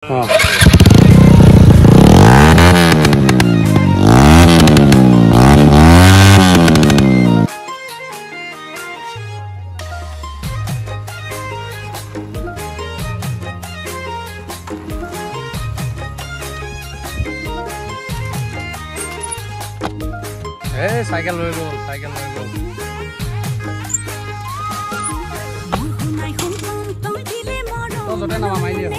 cycle লৈ গ'ল য'তে নামা মাৰি দিয়া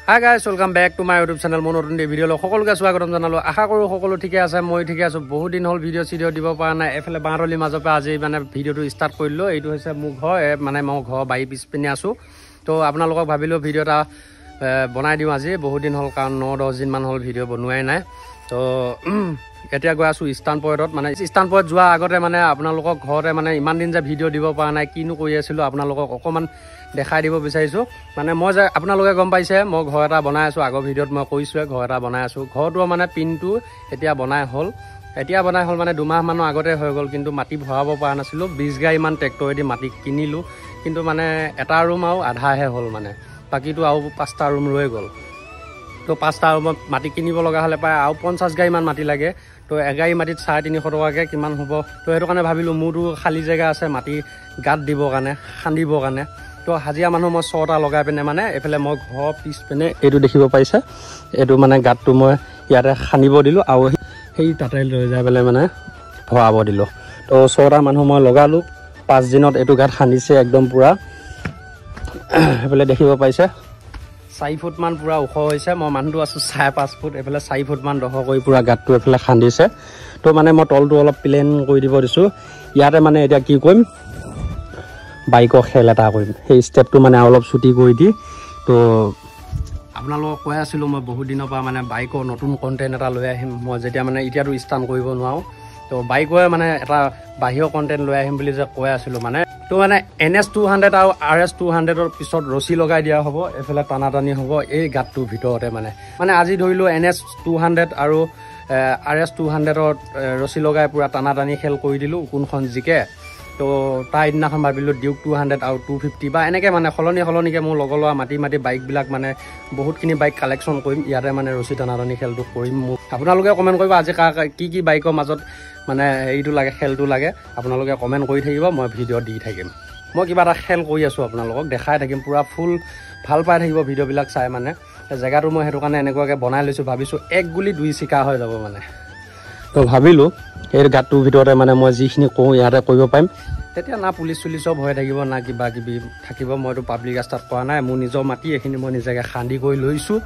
hi guys welcome back to my YouTube channel মোৰ নতুন ভিডিঅ' লৈ সকলোকে স্বাগতম জনালোঁ আশা কৰোঁ সকলো ঠিকে আছে মই ঠিকে আছোঁ বহুত দিন হ'ল ভিডিঅ' চিডিঅ' দিব পৰা নাই এফালে বাঁহতলীৰ মাজৰ পৰা আজি মানে ভিডিঅ'টো ষ্টাৰ্ট কৰিলোঁ এইটো হৈছে মোৰ ঘৰ মানে মই ঘৰ বাৰী পিছপিনে আছোঁ তো আপোনালোকক ভাবিলোঁ ভিডিঅ' এটা বনাই দিওঁ আজি বহুত দিন হ'ল কাৰণ 9-10 দিনমান হ'ল ভিডিঅ' বনোৱাই নাই তো এতিয়া গৈ আছোঁ ইষ্টাৰ্ণ পইণ্টত মানে ইষ্টাৰ্ণ পইণ্ট যোৱাৰ আগতে মানে আপোনালোকক ঘৰতে মানে ইমান দিন যে ভিডিঅ' দিব পৰা নাই কিনো কৰি আছিলোঁ আপোনালোকক অকণমান দেখাই দিব বিচাৰিছোঁ মানে মই যে আপোনালোকে গম পাইছে মই ঘৰ এটা বনাই আছোঁ আগৰ ভিডিঅ'ত মই কৈছোঁৱে ঘৰ এটা বনাই আছোঁ ঘৰটো মানে পিনটো এতিয়া বনাই হ'ল মানে 2 মাহমানৰ আগতে হৈ গ'ল কিন্তু মাটি ভৰাব পৰা নাছিলোঁ 20 গাড়ীমান ট্ৰেক্টৰেদি মাটি কিনিলোঁ কিন্তু মানে এটা ৰুম আৰু আধাহে হ'ল মানে বাকীটো আৰু 5টা ৰুম ৰৈ গ'ল তো 5টা ৰুমত মাটি কিনিব লগা হ'লে প্ৰায় আৰু 50 গাড়ীমান মাটি লাগে তো এগাড়ী মাটিত 350 টকাকৈ কিমান হ'ব তো সেইটো কাৰণে ভাবিলোঁ মোৰতো খালী জেগা আছে মাটি গাঁত দিবৰ কাৰণে খান্দিবৰ কাৰণে তো হাজিৰা মানুহ মই 6টা লগাই পিনে মানে এইফালে মই ঘৰ পিছপিনে এইটো দেখিব পাৰিছে এইটো মানে গাঁতটো মই ইয়াতে খান্দিব দিলোঁ আৰু সেই তাতে লৈ যাই পেলাই মানে ভৰাব দিলোঁ তো 6টা মানুহ মই লগালোঁ 5 দিনত এইটো গাঁত খান্দিছে একদম পূৰা এইফালে দেখিব পাৰিছে 4 ফুটমান পূৰা ওখ হৈছে মই মানুহটো আছোঁ 5.5 ফুট এইফালে 4 ফুটমান দহ কৰি পূৰা গাঁতটো এইফালে খান্দিছে তো মানে মই তলটো অলপ প্লেন কৰি দিব দিছোঁ ইয়াতে মানে এতিয়া কি কৰিম বাইকৰ খেল এটা কৰিম সেই ষ্টেপটো মানে অলপ ছুটি কৰি দি তো আপোনালোকক কৈ আছিলোঁ মই বহুত দিনৰ পৰা মানে বাইকৰ নতুন কণ্টেণ্ট এটা লৈ আহিম মই যেতিয়া মানে এতিয়াতো ষ্টাৰ্ট কৰিব নোৱাৰোঁ তো বাইকৰে মানে এটা বাহিৰৰ কণ্টেণ্ট লৈ আহিম বুলি যে কৈ আছিলোঁ মানে তো মানে NS 200 আৰু RS 200ৰ পিছত ৰছী লগাই দিয়া হ'ব এইফালে টানাটানি হ'ব এই গাঁতটোৰ ভিতৰতে মানে আজি ধৰিলোঁ NS 200 আৰু RS 200ৰ ৰছী লগাই পূৰা টানাটানি খেল কৰি দিলোঁ কোনখন জিকে তো তাৰ দিনাখন ভাবিলোঁ ডিউক 200 আৰু 250 বা এনেকৈ মানে সলনিকৈ মোৰ লগৰ লোৱা মাটি বাইকবিলাক মানে বহুতখিনি বাইক কালেকশ্যন কৰিম ইয়াতে মানে ৰছী টানাটানি খেলটো কৰিম মোক আপোনালোকে কমেণ্ট কৰিব আজি কি বাইকৰ মাজত মানে এইটো লাগে খেলটো লাগে আপোনালোকে কমেণ্ট কৰি থাকিব মই ভিডিঅ' দি থাকিম মই কিবা এটা খেল কৰি আছোঁ আপোনালোকক দেখাই থাকিম পূৰা ফুল ভাল পাই থাকিব ভিডিঅ'বিলাক চাই মানে জেগাটো মই সেইটো কাৰণে এনেকুৱাকৈ বনাই লৈছোঁ ভাবিছোঁ 1 গুলি 2 চিকা হৈ যাব মানে তো ভাবিলোঁ এই গাঁতটোৰ ভিতৰতে মানে মই যিখিনি কৰোঁ ইয়াতে কৰিব পাৰিম তেতিয়া না পুলিচ চুলিচৰ ভয় থাকিব না কিবা কিবি থাকিব মইতো পাব্লিক ৰাস্তাত কৰা নাই মোৰ নিজৰ মাটি এইখিনি মই নিজাকৈ খান্দি কৰি লৈছোঁ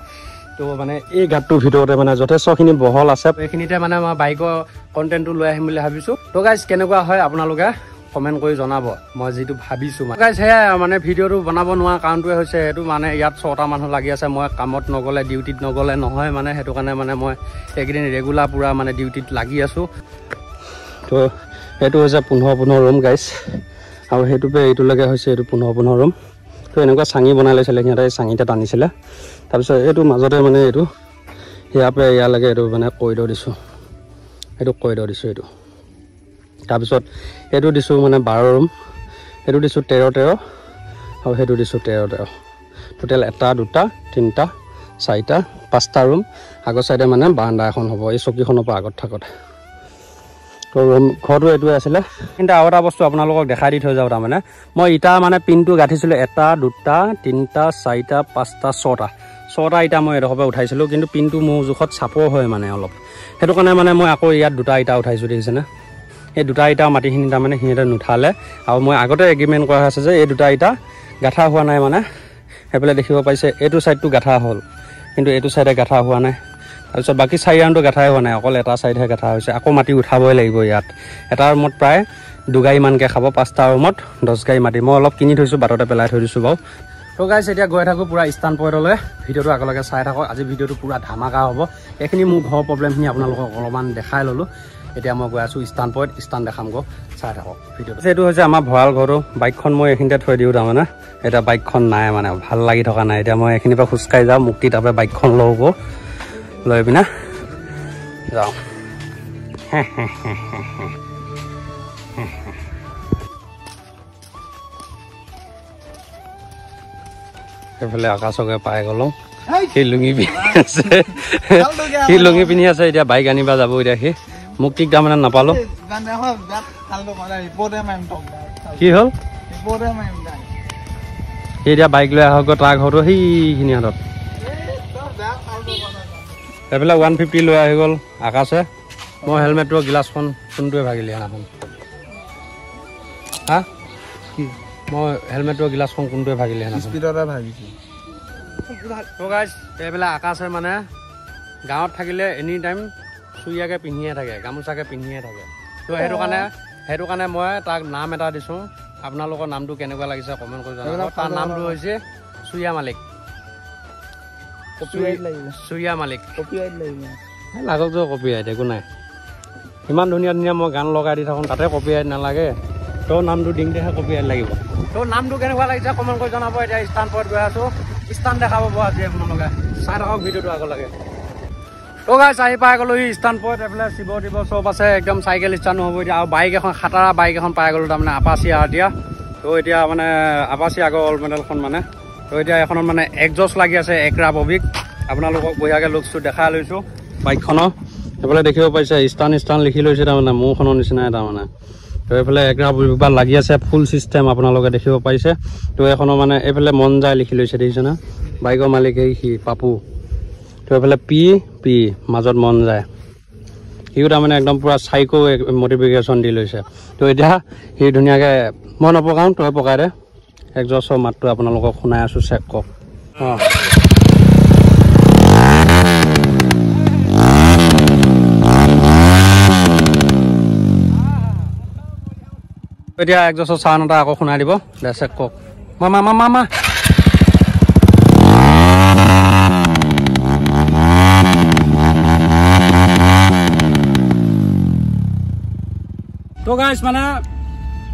তো মানে এই গাঁতটোৰ ভিতৰতে মানে যথেষ্টখিনি বহল আছে এইখিনিতে মানে মই বাইকৰ কণ্টেণ্টটো লৈ আহিম বুলি ভাবিছোঁ তো গাইজ কেনেকুৱা হয় আপোনালোকে কমেণ্ট কৰি জনাব মই যিটো ভাবিছোঁ মানে গাইজ সেয়াই মানে ভিডিঅ'টো বনাব নোৱাৰা কাৰণটোৱে হৈছে সেইটো মানে ইয়াত 6টা মানুহ লাগি আছে মই কামত নগ'লে ডিউটিত নগ'লে নহয় মানে সেইটো কাৰণে মানে মই এইকেইদিন ৰেগুলাৰ পূৰা মানে ডিউটিত লাগি আছোঁ তো এইটো হৈছে 15 ৰুম গাইজ আৰু সেইটোপে এইটোলৈকে হৈছে এইটো 15 ৰুম তো এনেকুৱা চাঙি বনাই লৈছিলে সিহঁতে চাঙিতে টানিছিলে তাৰপিছত এইটো মাজতে মানে এইটো ইয়ালৈকে এইটো মানে কৰিডৰ দিছোঁ এইটো তাৰপিছত এইটো দিছোঁ মানে 12 ৰুম এইটো দিছোঁ 13 আৰু সেইটো দিছোঁ 13 টোটেল 1 2 3 4 5টা ৰুম আগৰ চাইডে মানে বাৰাণ্ডা এখন হ'ব এই চকীখনৰ পৰা আগত থাকোঁতে তো ৰুম ঘৰটো এইটোৱে আছিলে কিন্তু আৰু এটা বস্তু আপোনালোকক দেখাই দি থৈ যাওঁ তাৰমানে মই ইটা মানে পিনটো গাঁঠিছিলোঁ 1 2 3 4 5 6টা ইটা মই এডোখৰ পৰা উঠাইছিলোঁ কিন্তু পিনটো মোৰ জোখত চাপৰ হয় মানে অলপ সেইটো কাৰণে মানে মই আকৌ ইয়াত 2টা ইটা উঠাইছোঁ দেখিছেনে এই 2টা ইটা মাটিখিনি তাৰমানে সিহঁতে নুঠালে আৰু মই আগতে এগ্ৰিমেণ্ট কৰা হৈছে যে এই 2টা ইটা গাঁঠা হোৱা নাই মানে সেইফালে দেখিব পাৰিছে এইটো ছাইডটো গাঁঠা হ'ল কিন্তু এইটো ছাইডে গাঁঠা হোৱা নাই তাৰপিছত বাকী 4 ৰাউণ্ডটো গাঁঠাই হোৱা নাই অকল এটা ছাইডহে গাঁঠা হৈছে আকৌ মাটি উঠাবই লাগিব ইয়াত এটা ৰুমত প্ৰায় 2 গাড়ীমানকৈ খাব 5টা ৰুমত 10 গাড়ী মাটি মই অলপ কিনি থৈছোঁ বাটতে পেলাই থৈ দিছোঁ বাৰু তো গাইজ এতিয়া গৈ থাকোঁ পূৰা ইষ্টাৰ্ণ পইণ্টলৈ ভিডিঅ'টো আগলৈকে চাই থাকক আজি ভিডিঅ'টো পূৰা ধামাকা হ'ব এইখিনি মোৰ ঘৰৰ প্ৰব্লেমখিনি আপোনালোকক অলপমান দেখাই ল'লোঁ এতিয়া মই গৈ আছোঁ ইষ্টাৰ্ণ পইণ্ট ইষ্টাৰ্ণ দেখাম গৈ চাই থাকক ভিডিঅ'টো এইটো হৈছে আমাৰ ভঁৰাল ঘৰটো বাইকখন মই এইখিনিতে থৈ দিওঁ তাৰমানে এতিয়া বাইকখন নাই মানে ভাল লাগি থকা নাই এতিয়া মই এইখিনিৰ পৰা খোজকাঢ়ি যাওঁ মুক্তি তাৰপৰা বাইকখন লৈ পিনে যাওঁ এইফালে আকাশকে পাই গ'লো সি লুঙি পিন্ধি আছে সি লুঙি পিন্ধি আছে এতিয়া বাইক আনিবা যাব এতিয়া সি মোক ঠিক তাৰমানে নাপালো কি হ'ল সি এতিয়া বাইক লৈ আহক তাৰ ঘৰটো সেইখিনি হাতত এইফালে 150 লৈ আহি গ'ল আকাশে মই হেলমেটৰ গ্লাছখন কোনটোৱে ভাগিলে সেইদিনাখন হা কি মই হেলমেটৰ গ্লাছখন কোনটোৱে ভাগিলে স্পীডতে ভাগিছে তো গাইজ এইবিলাক আকাশে মানে গাঁৱত থাকিলে এনি টাইম চুৰিয়াকে পিন্ধিয়ে থাকে গামোচাকে পিন্ধিয়ে থাকে তো সেইটো কাৰণে মই তাক নাম এটা দিছোঁ আপোনালোকৰ নামটো কেনেকুৱা লাগিছে কমেণ্ট কৰি জনাব তাৰ নামটো হৈছে চুৰিয়া মালিক চুৰিয়া মালিক লাগক যে কপিৰাইট একো নাই ইমান ধুনীয়া ধুনীয়া মই গান লগাই দি থাকোঁ তাতে কপিৰাইট নালাগে তোৰ নামটো দিওঁতেহে কপিৰাইট লাগিব তোৰ নামটো কেনেকুৱা লাগিছে কমেণ্ট কৰি জনাব এতিয়া স্থান পৰত গৈ আছোঁ স্থান দেখাব পৰা আজি আপোনালোকে চাই থাকক ভিডিঅ'টো আগৰ লাগে তো গাইছ আহি পাই গ'লো স্থান পৰত এইফালে শিৱ তিৱ চব আছে একদম চাইকেল ষ্টাৰ্ট হ'ব এতিয়া আৰু বাইক এখন খাটাৰা বাইক এখন পাই গ'লো তাৰমানে আপাচি এতিয়া তো এতিয়া মানে আপাচি আগৰ অল্ড মডেলখন মানে তো এতিয়া এখনত মানে একজষ্ট লাগি আছে একৰা ববিক আপোনালোকক বঢ়িয়াকৈ লুকছটো দেখাই লৈছোঁ বাইকখনৰ এইফালে দেখিব পাইছে ষ্টান লিখি লৈছে তাৰমানে মোৰখনৰ নিচিনাই তাৰমানে তো এইফালে একৰা ববিক লাগি আছে ফুল চিষ্টেম আপোনালোকে দেখিব পাইছে তো এখনৰ মানে এইফালে মন যায় লিখি লৈছে দেখিছে না বাইকৰ মালিক সি পাপু তো এইফালে পি মাজত মন যায় সিও তাৰমানে একদম পূৰা চাইকো মডিফিকেশ্যন দি লৈছে তো এতিয়া সি ধুনীয়াকৈ মই নপকাওঁ তই পকাই দে একজষ্টৰ মাতটো আপোনালোকক শুনাই আছোঁ চেক কওক অঁ এতিয়া একজষ্টৰ চাউণ্ড এটা আকৌ শুনাই দিব দে চেক কওক মা তো গাইছ মানে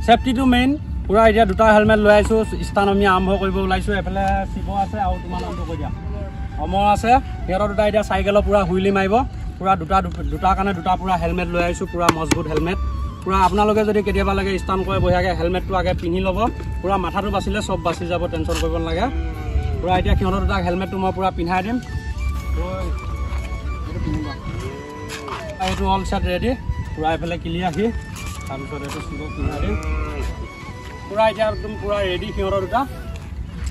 সেফটিটো মেইন পুৰা এতিয়া দুটা হেলমেট লৈ আহিছোঁ স্থান আমি আৰম্ভ কৰিব ওলাইছোঁ এইফালে শিৱ আছে আৰু তোমাৰ নামটো কৈ দিয়া অমৰ আছে সিহঁতৰ দুটা এতিয়া চাইকেলৰ পুৰা হুইলি মাৰিব পুৰা দুটা কাৰণে দুটা পুৰা হেলমেট লৈ আহিছোঁ পুৰা মজবুত হেলমেট পুৰা আপোনালোকে যদি কেতিয়াবা লাগে স্থান কৰে বঢ়িয়াকৈ হেলমেটটো আগে পিন্ধি ল'ব পুৰা মাথাটো বাচিলে চব বাচি যাব টেনশ্যন কৰিব নালাগে পুৰা এতিয়া সিহঁতৰ দুটা হেলমেটটো মই পুৰা পিন্ধাই দিম এইটো অল চেট ৰেডি পুৰা এইফালে ক্লিয়াৰ আহি তাৰপিছত এইটো শিৱ পিন্ধাই দিম পুৰা এতিয়া একদম পুৰা ৰেডি সিহঁতৰ দুটা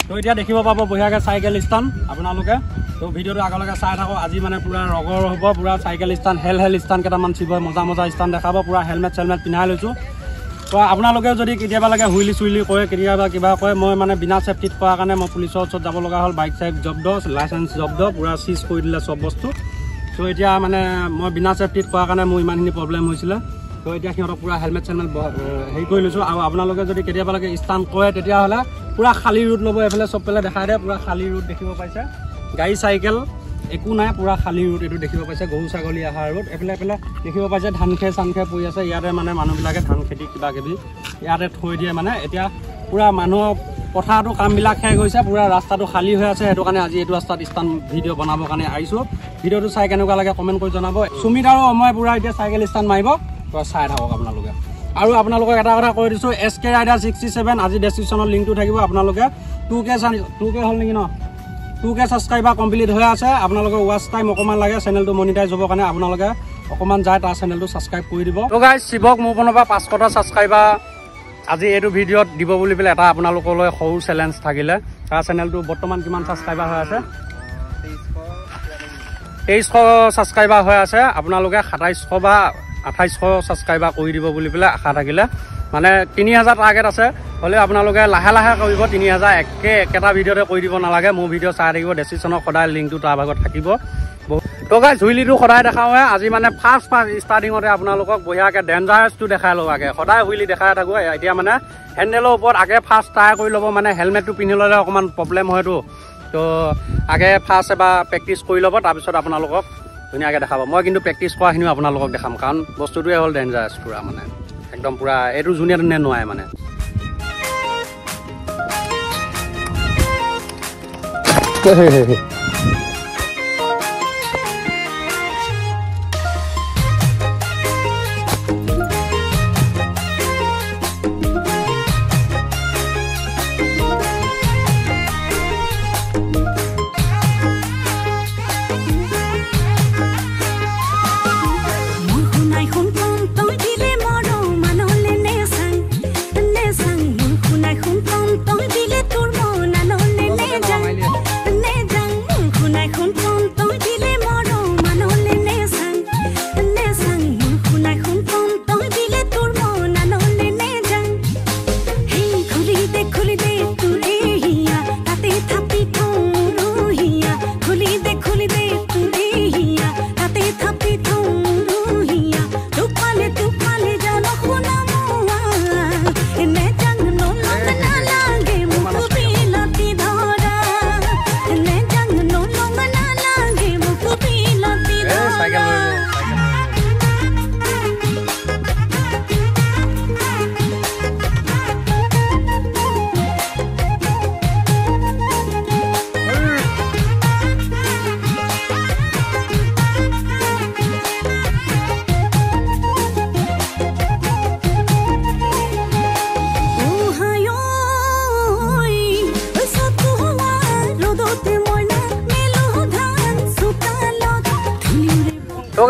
তো এতিয়া দেখিব পাব বঢ়িয়াকৈ চাইকেল ষ্টাণ্ড আপোনালোকে তো ভিডিঅ'টো আগলৈকে চাই থাকক আজি মানে পুৰা ৰগৰ হ'ব পুৰা চাইকেল ষ্টাণ্ড হেল ষ্টাণ্ড কেইটামান শিৱই মজা ষ্টাণ্ড দেখাব পুৰা হেলমেট চেলমেট পিন্ধাই লৈছোঁ তো আপোনালোকে যদি কেতিয়াবা লাগে হুইলি চুইলি কৰে কেতিয়াবা কিবা কৰে মই মানে বিনা চেফটিত কৰাৰ কাৰণে মই পুলিচৰ ওচৰত যাব লগা হ'ল বাইক চাইক জব্দ লাইচেঞ্চ জব্দ পুৰা চিজ কৰি দিলে চব বস্তু তো এতিয়া মানে মই বিনা চেফটিত কৰাৰ কাৰণে মোৰ ইমানখিনি প্ৰব্লেম হৈছিলে তো এতিয়া সিহঁতক পুৰা হেলমেট চেলমেট হেৰি কৰি লৈছোঁ আৰু আপোনালোকে যদি কেতিয়াবা লাগে ষ্টাণ্ড কৰে তেতিয়াহ'লে পুৰা খালী ৰুট ল'ব এইফালে চব পেলাই দেখাই দিয়ে পুৰা খালী ৰুট দেখিব পাইছে গাড়ী চাইকেল একো নাই পুৰা খালী ৰুট এইটো দেখিব পাইছে গৰু ছাগলী অহা ৰুট এইফালে দেখিব পাইছে ধান খেৰ চান খেৰ পৰি আছে ইয়াতে মানে মানুহবিলাকে ধান খেতি কিবা কিবি ইয়াতে থৈ দিয়ে মানে এতিয়া পুৰা মানুহৰ পথাৰটো কামবিলাক শেষ হৈছে পুৰা ৰাস্তাটো খালী হৈ আছে সেইটো কাৰণে আজি এইটো ৰাস্তাত ষ্টাণ্ড ভিডিঅ' বনাবৰ কাৰণে আহিছোঁ ভিডিঅ'টো চাই কেনেকুৱা লাগে কমেণ্ট কৰি জনাব সুমিত আৰু মই পুৰা এতিয়া চাইকেল ষ্টাণ্ড মাৰিব চাই থাকক আপোনালোকে আৰু আপোনালোকক এটা কথা কৈ দিছোঁ SK Rider 67 আজি ডেছক্ৰিপশ্যনৰ লিংকটো থাকিব আপোনালোকে 2K হ'ল নেকি ন 2K ছাবস্ক্ৰাইবাৰ কমপ্লিট হৈ আছে আপোনালোকে ৱাচ টাইম অকণমান লাগে চেনেলটো মনিটাইজ হ'বৰ কাৰণে আপোনালোকে অকণমান যায় তাৰ চেনেলটো ছাবস্ক্ৰাইব কৰি দিব তো গাইজ শিৱক মোৰ ফালৰ পৰা 500টা ছাবস্ক্ৰাইবাৰ আজি এইটো ভিডিঅ'ত দিব বুলি পেলাই এটা আপোনালোকলৈ সৰু চেলেঞ্জ থাকিলে তাৰ চেনেলটো বৰ্তমান কিমান ছাবস্ক্ৰাইবাৰ হৈ আছে 2300 ছাবস্ক্ৰাইবাৰ হৈ আছে আপোনালোকে 2700 বা 2800 ছাবস্ক্ৰাইবাৰ কৰি দিব বুলি পেলাই আশা থাকিলে মানে 3000 টাৰ্গেট আছে হ'লে আপোনালোকে লাহে লাহে কৰিব 3000 একেটা ভিডিঅ'তে কৰি দিব নালাগে মোৰ ভিডিঅ' চাই থাকিব ডেছক্ৰিপশ্যনত সদায় লিংকটো তাৰ ভাগত থাকিব তো গাইজ হুইলিটো সদায় দেখাওঁহে আজি মানে ফাৰ্ষ্ট ষ্টাৰ্টিঙতে আপোনালোকক বঢ়িয়াকৈ ডেঞ্জাৰাছটো দেখাই লওঁ আগে সদায় হুইলি দেখাই থাকোঁ এতিয়া মানে হেণ্ডেলৰ ওপৰত আগে ফাৰ্ষ্ট ট্ৰাই কৰি ল'ব মানে হেলমেটটো পিন্ধি ল'লে অকণমান প্ৰব্লেম হয়তো তো আগে ফাৰ্ষ্ট এবাৰ প্ৰেক্টিচ কৰি ল'ব তাৰপিছত আপোনালোকক ধুনীয়াকৈ দেখাব মই কিন্তু প্ৰেক্টিচ কৰাখিনিও আপোনালোকক দেখাম কাৰণ বস্তুটোৱে হ'ল ডেঞ্জাৰাছ পুৰা মানে একদম পুৰা এইটো যোনে তোনে নোৱাৰে মানে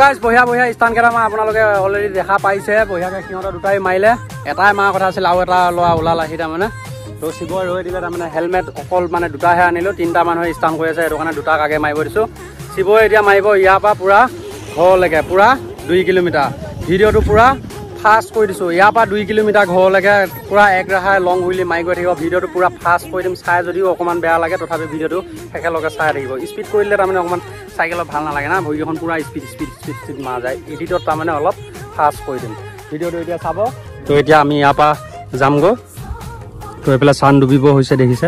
গাইজ বঢ়িয়া বঢ়িয়া ষ্টান কেইটামান আপোনালোকে অলৰেডি দেখা পাইছে বঢ়িয়াকৈ সিহঁতৰ দুটাই মাৰিলে এটাই মাৰা কথা আছিল আৰু এটা ল'ৰা ওলাল আহি তাৰমানে তো শিৱই ৰৈ দিলে তাৰমানে হেলমেট অকল মানে দুটাহে আনিলোঁ 3টা মানুহে ষ্টান কৰি আছে সেইটো কাৰণে 2টাক আগে মাৰিব দিছোঁ শিৱই এতিয়া মাৰিব ইয়াৰ পৰা পূৰা ঘৰলৈকে পূৰা 2 কিলোমিটাৰ ভিডিঅ'টো পূৰা ফাষ্ট কৰি দিছোঁ ইয়াৰ পৰা 2 কিলোমিটাৰ ঘৰলৈকে পূৰা এক ৰেহাই লং হুইলি মাৰি গৈ থাকিব ভিডিঅ'টো পূৰা ফাষ্ট কৰি দিম চাই যদিও অকণমান বেয়া লাগে তথাপি ভিডিঅ'টো একেলগে চাই থাকিব স্পীড কৰিলে তাৰমানে অকণমান চাইকেলত ভাল নালাগে না ভৰিকেইখন পূৰা স্পীড মাৰা যায় এডিটত তাৰমানে অলপ ফাষ্ট কৰি দিম ভিডিঅ'টো এতিয়া চাব তো এতিয়া আমি ইয়াৰ পৰা যামগৈ তো এইফালে চান ডুবিব হৈছে দেখিছে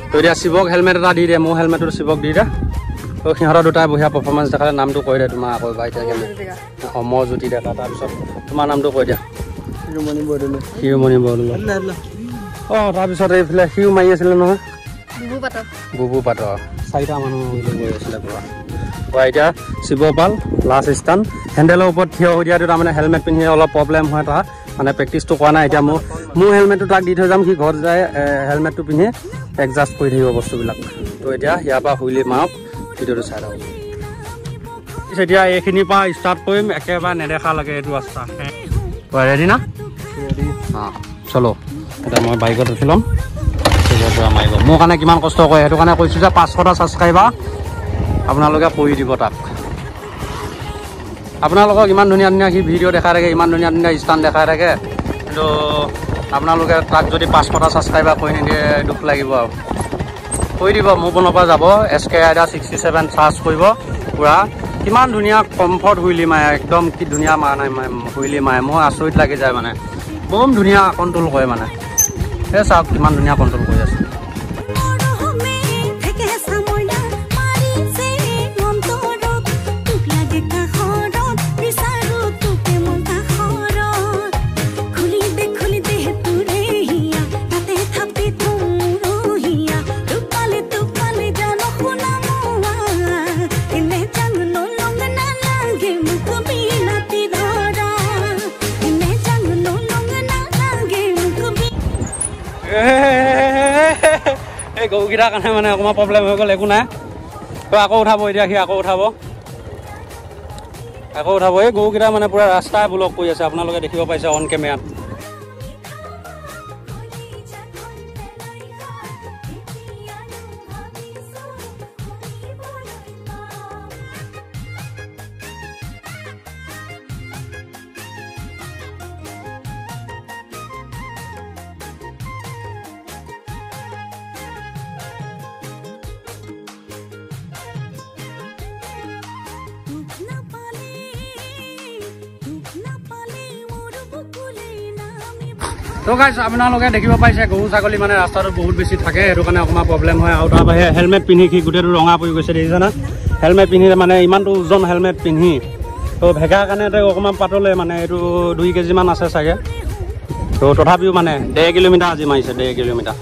তো এতিয়া শিৱক হেলমেট এটা দি দে মোৰ হেলমেটটো শিৱক দি দে তো সিহঁতৰ দুটাই বঢ়িয়া পাৰফৰ্মেঞ্চ দেখালে নামটো কৈ দে তোমাৰ আকৌ বাইকে অমৰজ্যোতি ডেকা তাৰপিছত তোমাৰ নামটো কৈ দিয়া শিৰোমণি বৰদলৈ অঁ তাৰপিছত এইফালে সিও মাৰি আছিলে নহয় বুবু পাটৰ 4টা মানুহ গৈ আছিলে পূৰা এতিয়া শিৱপাল লাষ্ট ষ্টান হেণ্ডেলৰ ওপৰত থিয় হৈ দিয়াটো তাৰমানে হেলমেট পিন্ধি অলপ প্ৰব্লেম হয় তাৰ মানে প্ৰেক্টিচটো কৰা নাই এতিয়া মোৰ হেলমেটটো তাক দি থৈ যাম সি ঘৰত যায় হেলমেটটো পিন্ধি এডজাষ্ট কৰি থাকিব বস্তুবিলাক তো এতিয়া ইয়াৰ পৰা হুইলি মাৰক ভিডিঅ'টো চাই থাকক এতিয়া এইখিনিৰ পৰা ষ্টাৰ্ট কৰিম একেবাৰে নেদেখালৈকে এইটো ৰাস্তা ৰেডি না অঁ চলো এতিয়া মই বাইকত উঠি ল'ম মাৰিব মোৰ কাৰণে কিমান কষ্ট কৰে সেইটো কাৰণে কৈছোঁ যে 500টা ছাবস্ক্ৰাইবাৰ আপোনালোকে কৰি দিব তাক আপোনালোকক ইমান ধুনীয়া ধুনীয়া সি ভিডিঅ' দেখাই থাকে ইমান ধুনীয়া ধুনীয়া ষ্টান দেখাই থাকে কিন্তু আপোনালোকে তাক যদি 500টা ছাবস্ক্ৰাইবাৰ কৰি নিদিয়ে দুখ লাগিব আৰু কৰি দিব মোৰ ফোনৰ পৰা যাব SK Rider 67 চাৰ্জ কৰিব পূৰা কিমান ধুনীয়া কমফৰ্ট হুইলি মাৰে একদম কি ধুনীয়া মাৰা নাই হুইলি মাৰে মোৰ আচৰিত লাগি যায় মানে বম ধুনীয়া কণ্ট্ৰল কৰে মানে এই চাওক কিমান ধুনীয়া কণ্ট্ৰল কৰি আছে এই গৰুকেইটাৰ কাৰণে মানে অকণমান প্ৰব্লেম হৈ গ'ল একো নাই তো আকৌ উঠাব এতিয়া সি আকৌ উঠাব এই গৰুকেইটা মানে পূৰা ৰাস্তাই ব্লক কৰি আছে আপোনালোকে দেখিব পাইছে অন কেমেৰাত তো গাইজ আপোনালোকে দেখিব পাইছে গৰু ছাগলী মানে ৰাস্তাটো বহুত বেছি থাকে সেইটো কাৰণে অকণমান প্ৰব্লেম হয় আৰু তাৰ বাহিৰে হেলমেট পিন্ধি সি গোটেইটো ৰঙা পৰি গৈছে দেখিছে না হেলমেট পিন্ধিলে মানে ইমানটো ওজন হেলমেট পিন্ধি তো ভেগাৰ কাৰণে অকণমান পাতলে মানে এইটো 2 কেজিমান আছে চাগে তো তথাপিও মানে 1.5 কিলোমিটাৰ আজি মাৰিছে 1.5 কিলোমিটাৰ